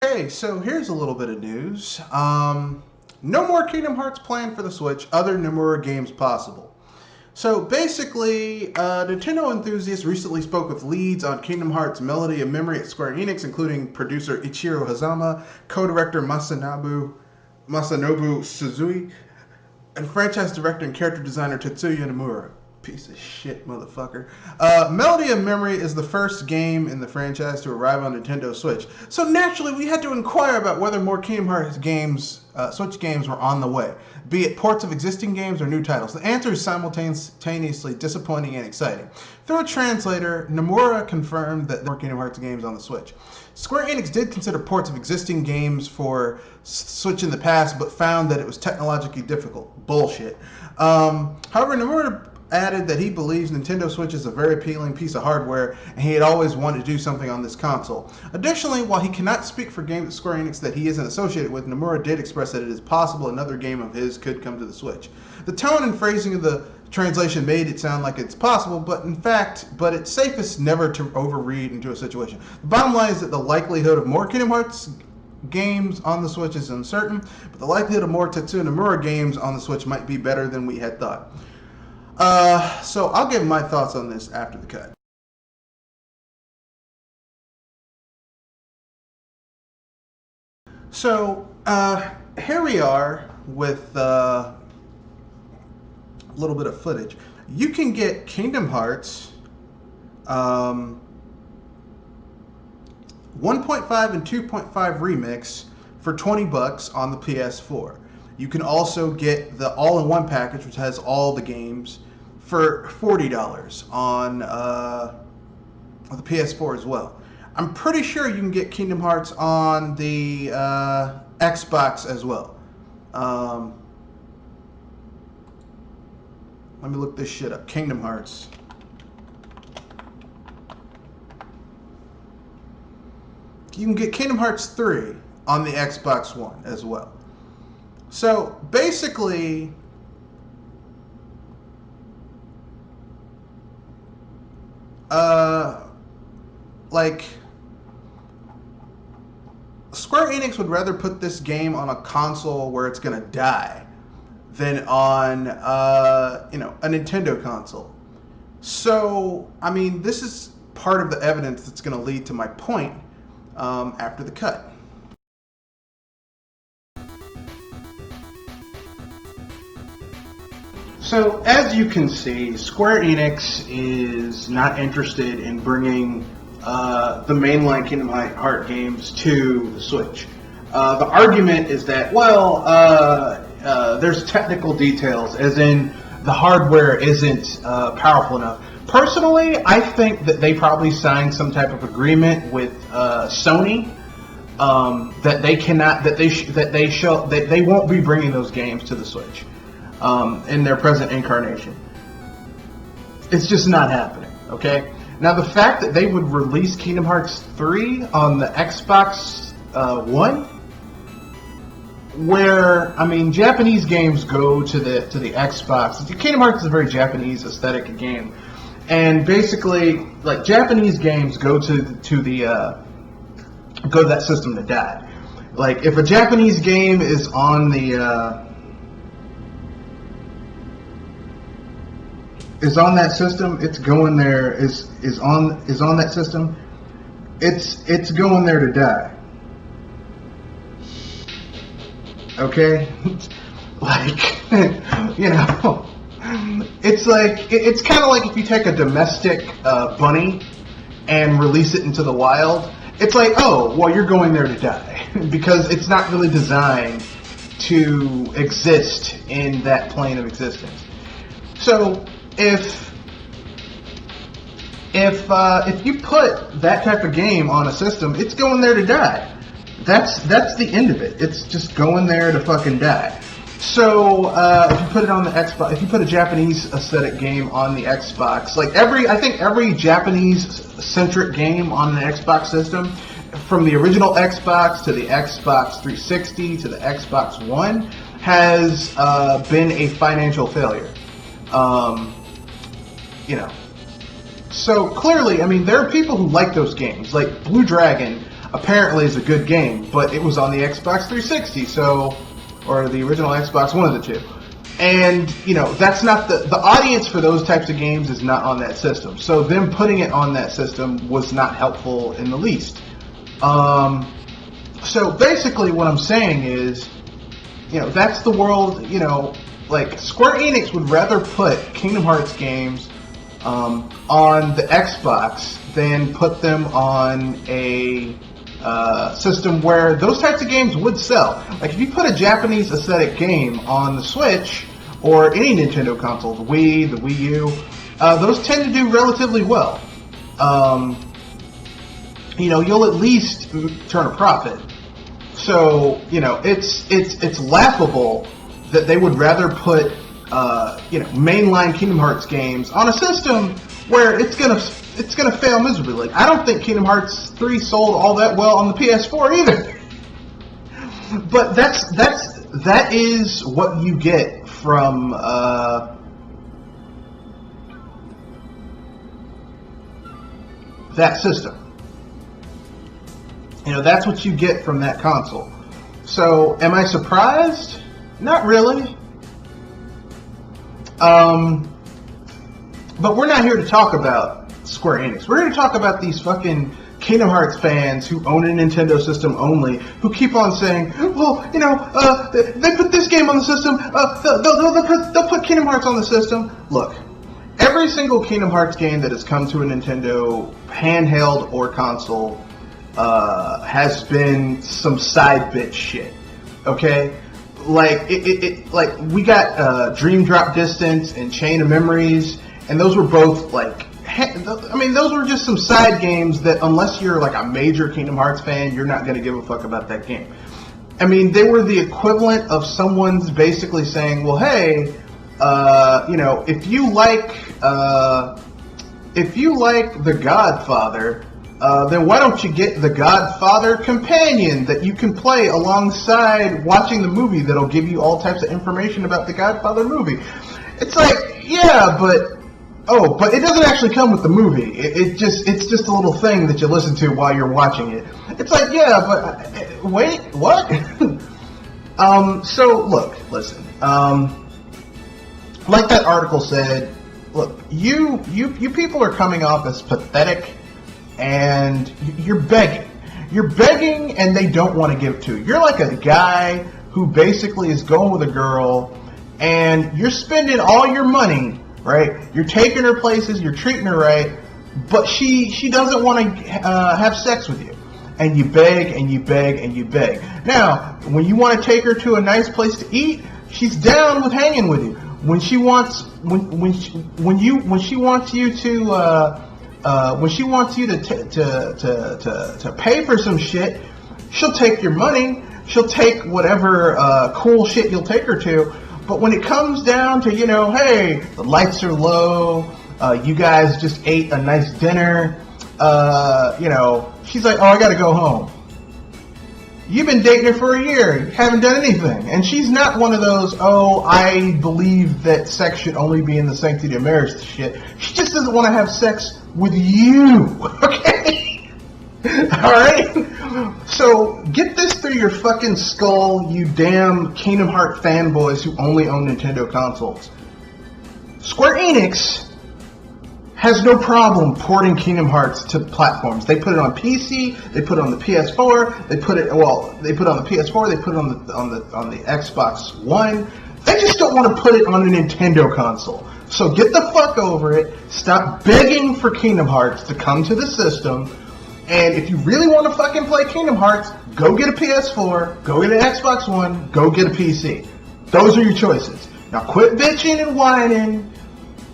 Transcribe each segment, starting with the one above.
Hey, so here's a little bit of news. No more Kingdom Hearts planned for the Switch, other Nomura games possible. So basically, Nintendo enthusiasts recently spoke with leads on Kingdom Hearts Melody of Memory at Square Enix, including producer Ichiro Hazama, co-director Masanobu Suzui, and franchise director and character designer Tetsuya Nomura. Piece of shit, motherfucker. Melody of Memory is the first game in the franchise to arrive on Nintendo Switch. So naturally, we had to inquire about whether more Kingdom Hearts games, Switch games, were on the way, be it ports of existing games or new titles. The answer is simultaneously disappointing and exciting. Through a translator, Nomura confirmed that there were more Kingdom Hearts games on the Switch. Square Enix did consider ports of existing games for Switch in the past, but found that it was technologically difficult. Bullshit. However, Nomura added that he believes Nintendo Switch is a very appealing piece of hardware, and he had always wanted to do something on this console. Additionally, while he cannot speak for games at Square Enix that he isn't associated with, Nomura did express that it is possible another game of his could come to the Switch. The tone and phrasing of the translation made it sound like it's possible, but it's safest never to overread into a situation. The bottom line is that the likelihood of more Kingdom Hearts games on the Switch is uncertain, but the likelihood of more Tetsuya Nomura games on the Switch might be better than we had thought. So I'll give my thoughts on this after the cut. So, here we are with a little bit of footage. You can get Kingdom Hearts 1.5 and 2.5 remix for $20 on the PS4. You can also get the all-in-one package, which has all the games, for $40 on the PS4 as well. I'm pretty sure you can get Kingdom Hearts on the Xbox as well. Let me look this shit up. Kingdom Hearts. You can get Kingdom Hearts 3 on the Xbox One as well. So basically, like, Square Enix would rather put this game on a console where it's gonna die than on a Nintendo console. So I mean, this is part of the evidence that's gonna lead to my point after the cut. So, as you can see, Square Enix is not interested in bringing the mainline Kingdom Hearts games to the Switch. The argument is that, there's technical details, as in the hardware isn't powerful enough. Personally, I think that they probably signed some type of agreement with Sony that they won't be bringing those games to the Switch. In their present incarnation. It's just not happening, okay? Now, the fact that they would release Kingdom Hearts 3 on the Xbox One, where, I mean, Japanese games go to the Xbox. Kingdom Hearts is a very Japanese aesthetic game. And basically, like, Japanese games go to that system to die. Like, if a Japanese game is on the is on that system, it's going there. Is on that system, it's going there to die. Okay, like it's like it's kind of like if you take a domestic bunny and release it into the wild. It's like, oh, well, you're going there to die because it's not really designed to exist in that plane of existence. So if you put that type of game on a system, it's going there to die. That's the end of it. It's just going there to fucking die. So if you put it on the Xbox, if you put a Japanese aesthetic game on the Xbox, like I think every Japanese centric game on an Xbox system, from the original Xbox to the Xbox 360 to the Xbox One, has been a financial failure. So clearly, I mean, there are people who like those games. Like Blue Dragon, apparently is a good game, but it was on the Xbox 360, so, or the original Xbox, one of the two. And, you know, that's not the audience for those types of games is not on that system. So them putting it on that system was not helpful in the least. So basically what I'm saying is, you know, that's the world, you know, like Square Enix would rather put Kingdom Hearts games on the Xbox than put them on a system where those types of games would sell. Like if you put a Japanese aesthetic game on the Switch or any Nintendo console, the Wii, the Wii U, those tend to do relatively well. You know, you'll at least turn a profit. So, you know, it's laughable that they would rather put, you know, mainline Kingdom Hearts games on a system where it's gonna fail miserably. Like, I don't think Kingdom Hearts 3 sold all that well on the PS4 either. But that is what you get from that system. You know, that's what you get from that console. So, am I surprised? Not really. But we're not here to talk about Square Enix. We're here to talk about these fucking Kingdom Hearts fans who own a Nintendo system only, who keep on saying, well, you know, they put this game on the system, they'll put Kingdom Hearts on the system. Look, every single Kingdom Hearts game that has come to a Nintendo handheld or console has been some side bitch shit, okay? Like, like, we got Dream Drop Distance and Chain of Memories, and those were both, like, I mean, those were just some side games that, unless you're, like, a major Kingdom Hearts fan, you're not going to give a fuck about that game. I mean, they were the equivalent of someone's basically saying, well, hey, you know, if you like The Godfather, then why don't you get The Godfather Companion that you can play alongside watching the movie that'll give you all types of information about the Godfather movie. It's like, yeah, but it doesn't actually come with the movie. It's just a little thing that you listen to while you're watching it. It's like, yeah, but wait, what? So look, listen. Like that article said, look, you people are coming off as pathetic. And you're begging. You're begging and they don't want to give to you. You're like a guy who basically is going with a girl and you're spending all your money, right? You're taking her places, you're treating her right, but she doesn't want to have sex with you. And you beg and you beg and you beg. Now, when you want to take her to a nice place to eat, she's down with hanging with you. When she wants when she wants you to when she wants you to pay for some shit, she'll take your money. She'll take whatever cool shit you'll take her to. But when it comes down to, you know, hey, the lights are low, you guys just ate a nice dinner, you know, she's like, oh, I gotta go home. You've been dating her for a year, you haven't done anything. And she's not one of those, oh, I believe that sex should only be in the sanctity of marriage shit. She just doesn't want to have sex with you, okay? Alright? So, get this through your fucking skull, you damn Kingdom Hearts fanboys who only own Nintendo consoles. Square Enix has no problem porting Kingdom Hearts to platforms. They put it on PC, they put it on the PS4, they put it on the PS4, they put it on the Xbox One. They just don't want to put it on a Nintendo console. So get the fuck over it. Stop begging for Kingdom Hearts to come to the system. And if you really want to fucking play Kingdom Hearts, go get a PS4, go get an Xbox One, go get a PC. Those are your choices. Now quit bitching and whining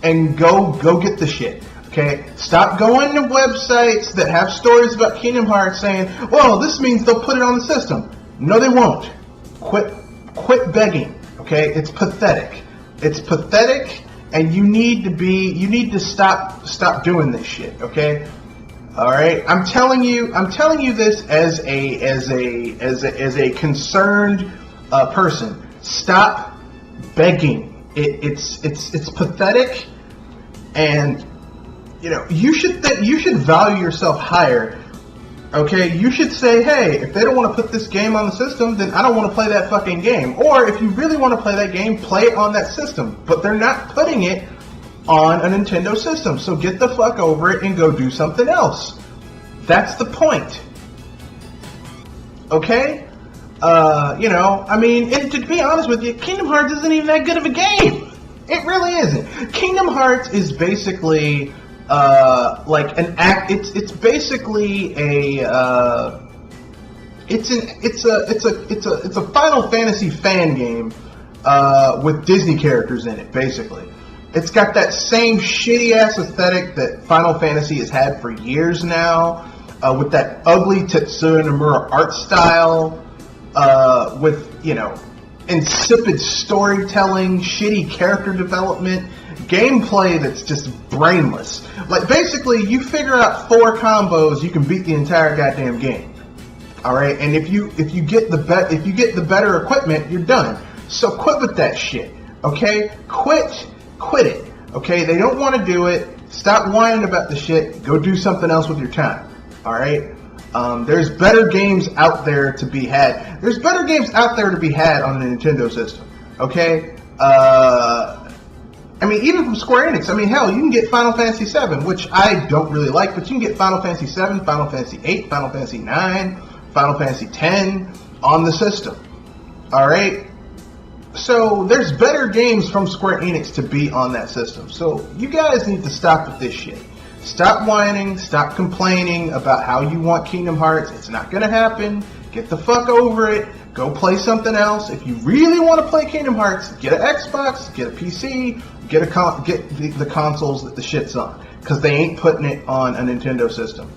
and go get the shit. Okay? Stop going to websites that have stories about Kingdom Hearts saying, well, this means they'll put it on the system. No, they won't. Quit begging. Okay? It's pathetic. It's pathetic. And you need to stop doing this shit, okay? All right, I'm telling you this as a concerned person. Stop begging. It's pathetic, and you know you should value yourself higher Okay, you should say, hey, if they don't want to put this game on the system, then I don't want to play that fucking game. Or if you really want to play that game, play it on that system. But they're not putting it on a Nintendo system. So get the fuck over it and go do something else. That's the point. Okay? You know, I mean, and to be honest with you, Kingdom Hearts isn't even that good of a game. It really isn't. Kingdom Hearts is basically like an act. It's basically a it's a Final Fantasy fan game with Disney characters in it. Basically, it's got that same shitty ass aesthetic that Final Fantasy has had for years now, with that ugly Tetsuya Nomura art style, with, you know, insipid storytelling, shitty character development, gameplay that's just brainless. Like, basically, you figure out 4 combos, you can beat the entire goddamn game. All right, and if you get the better equipment, you're done. So quit with that shit. Okay, quit it. Okay, they don't want to do it. Stop whining about the shit. Go do something else with your time. All right. There's better games out there to be had. There's better games out there to be had on the Nintendo system. Okay? I mean, even from Square Enix. I mean, hell, you can get Final Fantasy VII, which I don't really like, but you can get Final Fantasy VII, Final Fantasy VIII, Final Fantasy IX, Final Fantasy X on the system. Alright? So, there's better games from Square Enix to be on that system. So, you guys need to stop with this shit. Stop whining, stop complaining about how you want Kingdom Hearts. It's not going to happen. Get the fuck over it. Go play something else. If you really want to play Kingdom Hearts, get an Xbox, get a PC, get the consoles that the shit's on. Because they ain't putting it on a Nintendo system.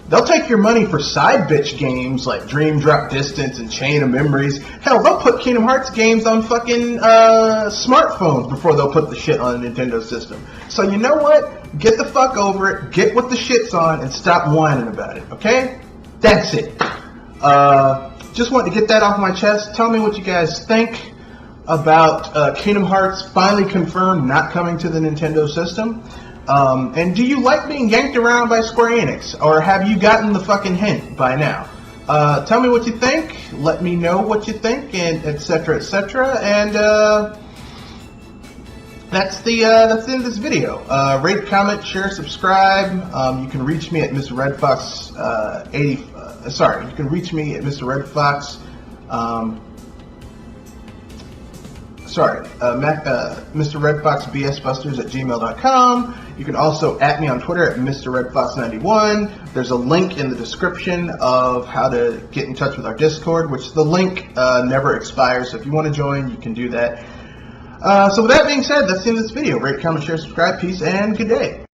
They'll take your money for side bitch games like Dream Drop Distance and Chain of Memories. Hell, they'll put Kingdom Hearts games on fucking smartphones before they'll put the shit on a Nintendo system. So you know what? Get the fuck over it, get what the shit's on, and stop whining about it, okay? That's it. Just wanted to get that off my chest. Tell me what you guys think about Kingdom Hearts finally confirmed not coming to the Nintendo system. And do you like being yanked around by Square Enix? Or have you gotten the fucking hint by now? Tell me what you think. Let me know what you think, and etc. etc. And that's the end of this video. Rate, comment, share, subscribe. You can reach me at mrredfox you can reach me at mrredfox. mrredfoxbsbusters@gmail.com. You can also at me on Twitter at mrredfox91. There's a link in the description of how to get in touch with our Discord, which the link never expires. So if you want to join, you can do that. So with that being said, that's the end of this video. Rate, comment, share, subscribe, peace, and good day.